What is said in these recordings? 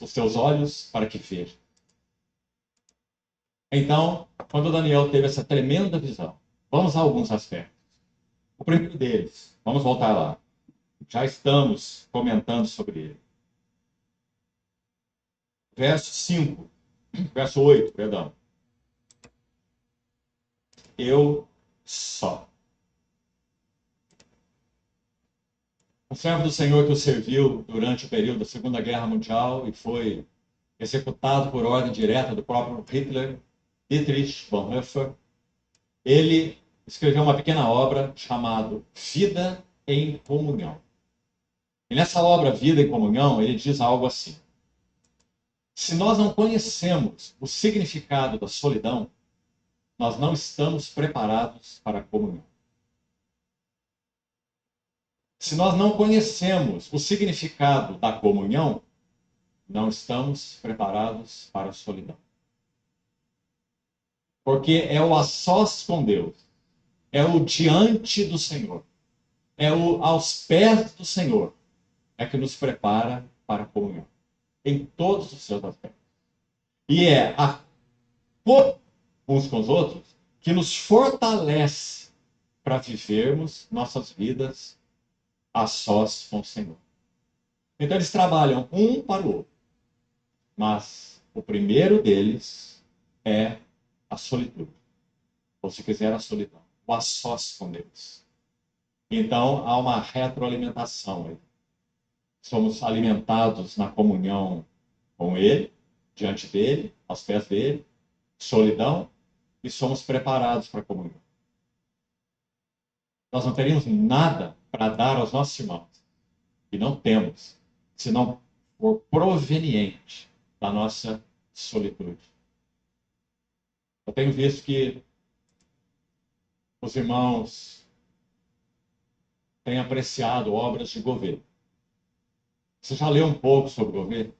os teus olhos para que vejam. Então, quando Daniel teve essa tremenda visão, vamos a alguns aspectos. O primeiro deles, vamos voltar lá. Já estamos comentando sobre ele. Verso 8, perdão. Eu só. Um servo do Senhor que o serviu durante o período da Segunda Guerra Mundial e foi executado por ordem direta do próprio Hitler, Dietrich Bonhoeffer, ele escreveu uma pequena obra chamada Vida em Comunhão. E nessa obra, Vida em Comunhão, ele diz algo assim: se nós não conhecemos o significado da solidão, nós não estamos preparados para a comunhão. Se nós não conhecemos o significado da comunhão, não estamos preparados para a solidão. Porque é o a sós com Deus, é o diante do Senhor, é o aos pés do Senhor, é que nos prepara para a comunhão, em todos os seus aspectos. E é a uns com os outros que nos fortalece para vivermos nossas vidas a sós com o Senhor. Então eles trabalham um para o outro, mas o primeiro deles é a solitude, ou se quiser a solidão, o a sós com Deus. Então há uma retroalimentação aí. Somos alimentados na comunhão com Ele, diante dele, aos pés dele, solidão, e somos preparados para a comunhão. Nós não teríamos nada para dar aos nossos irmãos, e não temos, se não for proveniente da nossa solitude. Eu tenho visto que os irmãos têm apreciado obras de governo. Você já leu um pouco sobre o governo?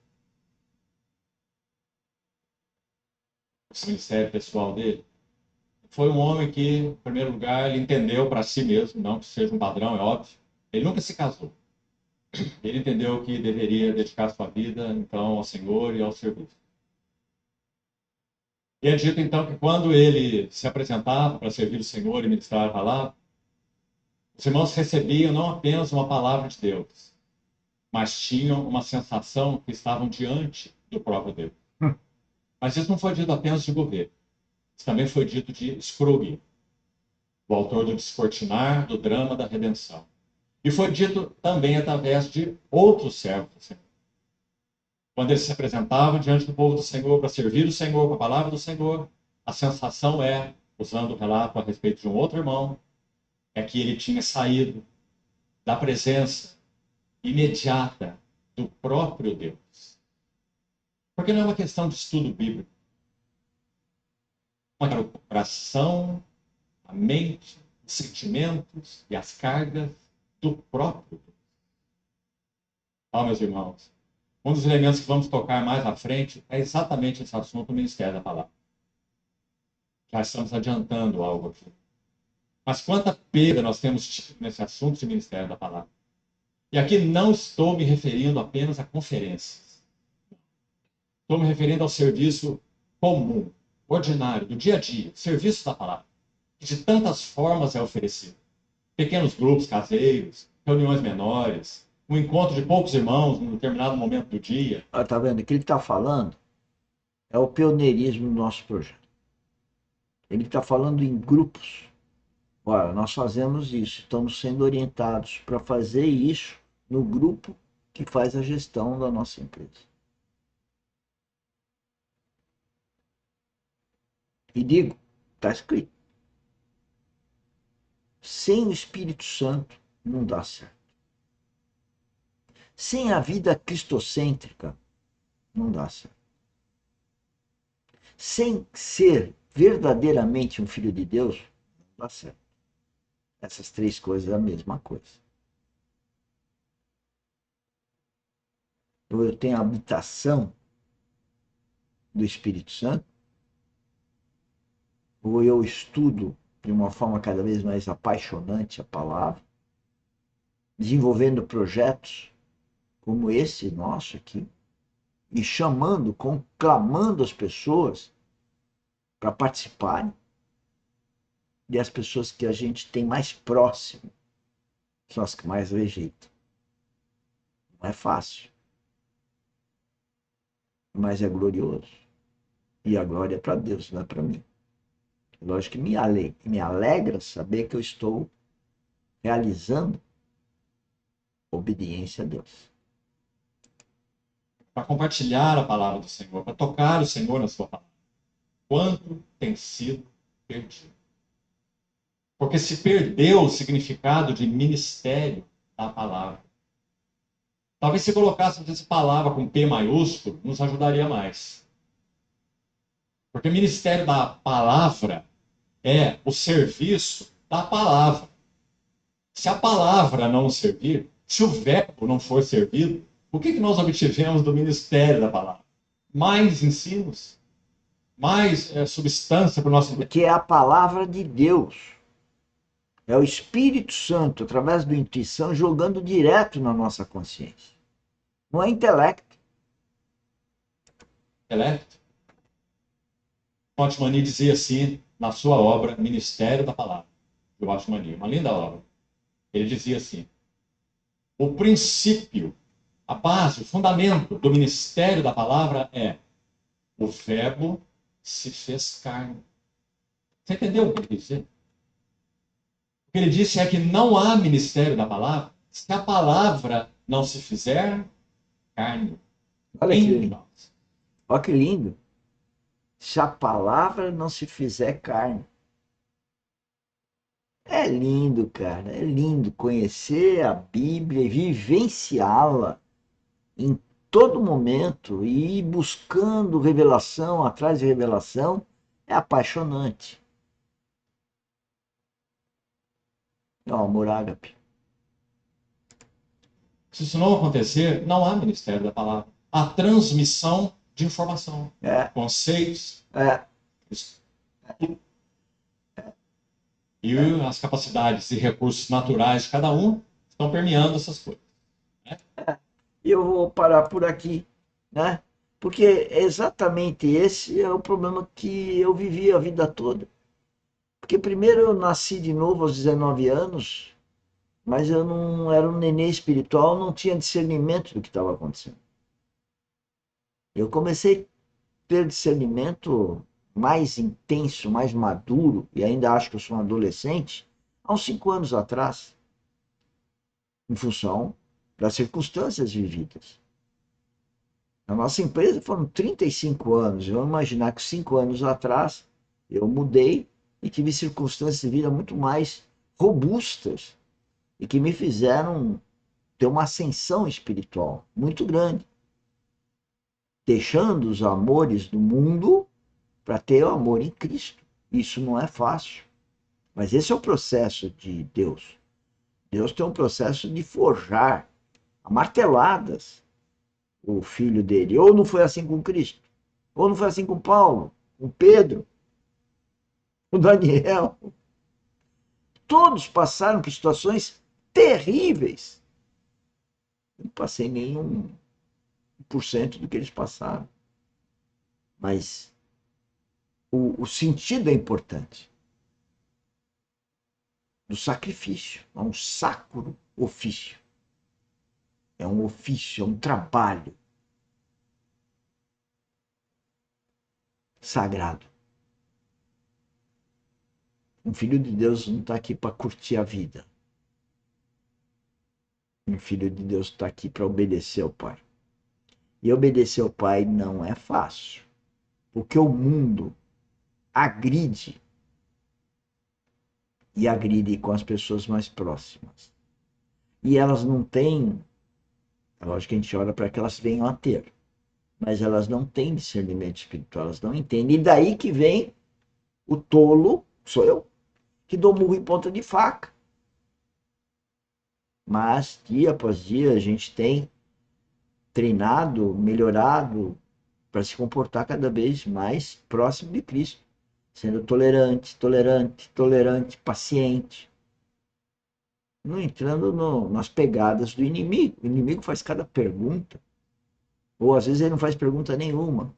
O ministério pessoal dele? Foi um homem que, em primeiro lugar, ele entendeu para si mesmo, não que seja um padrão, é óbvio, ele nunca se casou. Ele entendeu que deveria dedicar sua vida, então, ao Senhor e ao serviço. E é dito, então, que quando ele se apresentava para servir o Senhor e ministrar a palavra, os irmãos recebiam não apenas uma palavra de Deus, mas tinham uma sensação que estavam diante do próprio Deus. Mas isso não foi dito apenas de governo. Isso também foi dito de Scrooge, o autor do Descortinar, do Drama da Redenção. E foi dito também através de outros servos do Senhor. Quando eles se apresentavam diante do povo do Senhor para servir o Senhor com a palavra do Senhor, a sensação é, usando o relato a respeito de um outro irmão, é que ele tinha saído da presença imediata do próprio Deus. Porque não é uma questão de estudo bíblico. É o coração, a mente, os sentimentos e as cargas do próprio Deus. Meus irmãos, um dos elementos que vamos tocar mais à frente é exatamente esse assunto do ministério da palavra. Já estamos adiantando algo aqui. Mas quanta perda nós temos nesse assunto de ministério da palavra. E aqui não estou me referindo apenas a conferências. Estou me referindo ao serviço comum, ordinário, do dia a dia, serviço da palavra, que de tantas formas é oferecido. Pequenos grupos caseiros, reuniões menores, um encontro de poucos irmãos num determinado momento do dia. Tá vendo? O que ele está falando é o pioneirismo do nosso projeto. Ele está falando em grupos. Ora, nós fazemos isso, estamos sendo orientados para fazer isso no grupo que faz a gestão da nossa empresa. E digo, está escrito. Sem o Espírito Santo não dá certo. Sem a vida cristocêntrica não dá certo. Sem ser verdadeiramente um filho de Deus, não dá certo. Essas três coisas é a mesma coisa. Ou eu tenho a habitação do Espírito Santo, ou eu estudo de uma forma cada vez mais apaixonante a palavra, desenvolvendo projetos como esse nosso aqui, e chamando, conclamando as pessoas para participarem. E as pessoas que a gente tem mais próximo são as que mais rejeitam. Não é fácil, mas é glorioso. E a glória é para Deus, não é para mim. Lógico que me alegra saber que eu estou realizando obediência a Deus. Para compartilhar a palavra do Senhor, para tocar o Senhor na sua palavra. Quanto tem sido perdido. Porque se perdeu o significado de ministério da palavra. Talvez se colocássemos essa palavra com P maiúsculo, nos ajudaria mais. Porque o ministério da palavra é o serviço da palavra. Se a palavra não servir, se o verbo não for servido, o que nós obtivemos do ministério da palavra? Mais ensinos? Mais substância para o nosso... Porque é a palavra de Deus. É o Espírito Santo, através da intuição, jogando direto na nossa consciência. Não é intelecto. Intelecto? Watchman dizia assim, na sua obra Ministério da Palavra, de Watchman, uma linda obra. Ele dizia assim, o princípio, a base, o fundamento do ministério da palavra é o verbo se fez carne. Você entendeu o que ele disse? O que ele disse é que não há ministério da palavra se a palavra não se fizer carne. Olha que lindo. Olha que lindo. Se a palavra não se fizer carne. É lindo, cara. É lindo conhecer a Bíblia e vivenciá-la em todo momento e ir buscando revelação atrás de revelação. É apaixonante. É um amor ágape. Se isso não acontecer, não há ministério da palavra. Há transmissão de informação, conceitos, e as capacidades e recursos naturais de cada um estão permeando essas coisas. Né? E eu vou parar por aqui, né? Porque exatamente esse é o problema que eu vivi a vida toda. Porque primeiro eu nasci de novo aos 19 anos, mas eu não era um nenê espiritual, não tinha discernimento do que estava acontecendo. Eu comecei a ter discernimento mais intenso, mais maduro, e ainda acho que eu sou um adolescente, há uns 5 anos atrás, em função das circunstâncias vividas. Na nossa empresa foram 35 anos. Eu vou imaginar que 5 anos atrás eu mudei e tive circunstâncias de vida muito mais robustas e que me fizeram ter uma ascensão espiritual muito grande. Deixando os amores do mundo para ter o amor em Cristo. Isso não é fácil. Mas esse é o processo de Deus. Deus tem um processo de forjar a marteladas o filho dele. Ou não foi assim com Cristo, ou não foi assim com Paulo, com Pedro, com Daniel. Todos passaram por situações terríveis. Eu não passei nem 1% do que eles passaram. Mas o sentido é importante. Do sacrifício. É um sacro ofício. É um ofício, é um trabalho sagrado. Um filho de Deus não está aqui para curtir a vida. Um filho de Deus está aqui para obedecer ao Pai. E obedecer ao Pai não é fácil, porque o mundo agride e agride com as pessoas mais próximas. E elas não têm, é lógico que a gente olha para que elas venham a ter, mas elas não têm discernimento espiritual, elas não entendem. E daí que vem o tolo, sou eu, que dou murro em ponta de faca. Mas dia após dia a gente tem treinado, melhorado para se comportar cada vez mais próximo de Cristo, sendo tolerante, paciente, não entrando nas pegadas do inimigo. O inimigo faz cada pergunta Ou às vezes ele não faz pergunta nenhuma.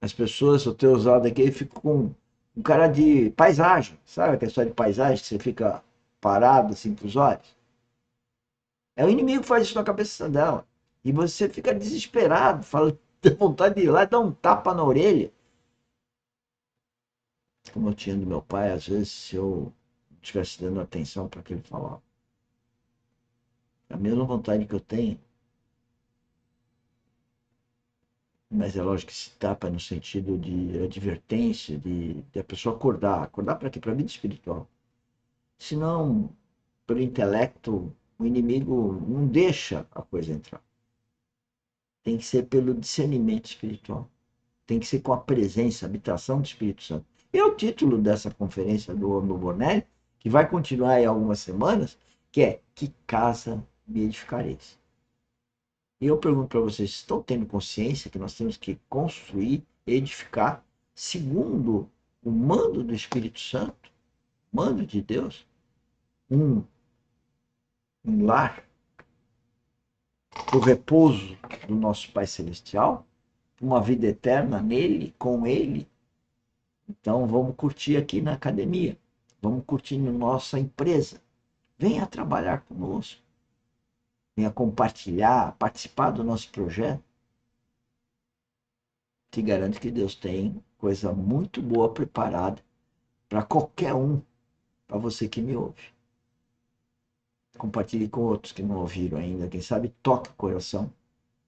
As pessoas, o teu usado aqui, ficam com um cara de paisagem. Sabe aquela história de paisagem que você fica parado assim com os olhos? É o inimigo que faz isso na cabeça dela. E você fica desesperado, fala, tem vontade de ir lá e dar um tapa na orelha. Como eu tinha do meu pai, às vezes, se eu não estivesse dando atenção para o que ele falava. A mesma vontade que eu tenho, mas é lógico que se tapa no sentido de advertência, de a pessoa acordar. Acordar para quê? Para a vida espiritual. Senão, pelo intelecto, o inimigo não deixa a coisa entrar. Tem que ser pelo discernimento espiritual. Tem que ser com a presença, a habitação do Espírito Santo. E é o título dessa conferência do Bornelli, que vai continuar em algumas semanas, que é Que casa me edificareis? E eu pergunto para vocês, estão tendo consciência que nós temos que construir, edificar, segundo o mando do Espírito Santo, mando de Deus, um, um lar, o repouso do nosso Pai Celestial, uma vida eterna nele, com ele. Então vamos curtir aqui na academia, vamos curtir na nossa empresa. Venha trabalhar conosco, venha compartilhar, participar do nosso projeto. Te garanto que Deus tem coisa muito boa preparada para qualquer um, para você que me ouve. Compartilhe com outros que não ouviram ainda. Quem sabe toque o coração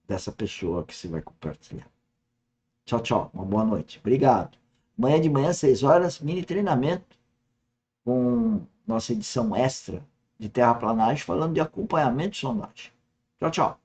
dessa pessoa que você vai compartilhar. Tchau, tchau. Uma boa noite. Obrigado. Amanhã de manhã, 6 horas, mini treinamento com nossa edição extra de terraplanagem, falando de acompanhamento de sondagem. Tchau, tchau.